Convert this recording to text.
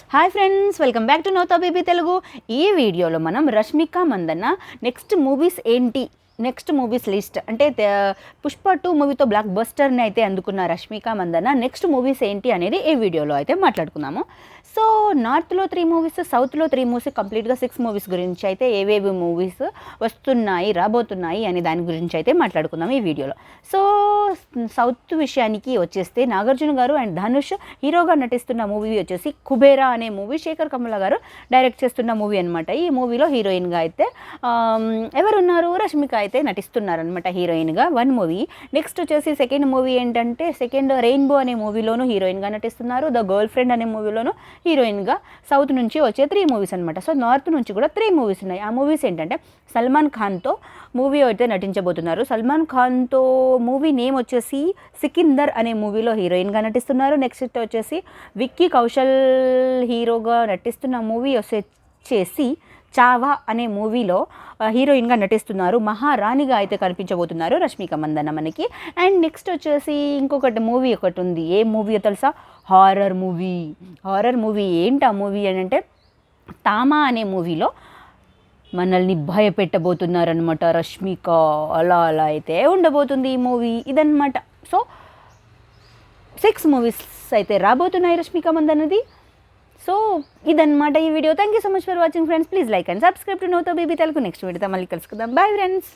Hi friends, welcome back to Notha baby Telugu. ఈ వీడియోలో మనం Rashmika Mandanna next movies list అంటే పుష్ప 2 మూవీతో బ్లాక్ బస్టర్ని అయితే అందుకున్న రష్మిక మందన్న నెక్స్ట్ మూవీస్ ఏంటి అనేది ఈ వీడియోలో అయితే మాట్లాడుకుందాము. సో నార్త్లో 3 మూవీస్, సౌత్లో 3 మూవీస్, కంప్లీట్గా 6 మూవీస్ గురించి అయితే ఏవేవి మూవీస్ వస్తున్నాయి, రాబోతున్నాయి అనే దాని గురించి అయితే మాట్లాడుకుందాం ఈ వీడియోలో. సో సౌత్ విషయానికి వచ్చేస్తే నాగార్జున గారు అండ్ ధనుష్ హీరోగా నటిస్తున్న మూవీ వచ్చేసి కుబేరా అనే మూవీ. శేఖర్ కమల గారు డైరెక్ట్ చేస్తున్న మూవీ అనమాట. ఈ మూవీలో హీరోయిన్గా అయితే ఎవరున్నారు? రష్మిక అయితే నటిస్తున్నారనమాట హీరోయిన్గా. 1 మూవీ. నెక్స్ట్ వచ్చేసి సెకండ్ మూవీ ఏంటంటే రెయిన్బో అనే మూవీలోనూ హీరోయిన్గా నటిస్తున్నారు. ద గర్ల్ ఫ్రెండ్ అనే మూవీలోనూ హీరోయిన్గా. సౌత్ నుంచి వచ్చే 3 మూవీస్ అనమాట. సో నార్త్ నుంచి కూడా 3 మూవీస్ ఉన్నాయి. ఆ మూవీస్ ఏంటంటే సల్మాన్ ఖాన్తో మూవీ అయితే నటించబోతున్నారు. సల్మాన్ ఖాన్తో మూవీ నేమ్ వచ్చేసి సికిందర్ అనే మూవీలో హీరోయిన్గా నటిస్తున్నారు. నెక్స్ట్ వచ్చేసి విక్కీ కౌశల్ హీరోగా నటిస్తున్న మూవీ వచ్చేసి చావా అనే మూవీలో హీరోయిన్గా నటిస్తున్నారు. మహారాణిగా అయితే కనిపించబోతున్నారు రష్మిక మందన్న మనకి. అండ్ నెక్స్ట్ వచ్చేసి ఇంకొకటి మూవీ ఒకటి ఉంది. ఏ మూవీ తెలుసా? Horror movie. ఏంటి ఆ మూవీ అని అంటే తామా అనే మూవీలో మనల్ని భయపెట్టబోతున్నారనమాట రష్మిక. అలా అయితే ఉండబోతుంది ఈ మూవీ. ఇదన్నమాట. సో 6 మూవీస్ అయితే రాబోతున్నాయి రష్మిక మందన్నది. సో ఇదన్నమాట ఈ video. Thank you so much for watching friends. Please like and subscribe to Notha baby Telugu. Next వీడియోతో మళ్ళీ కలుసుకుందాం. Bye friends.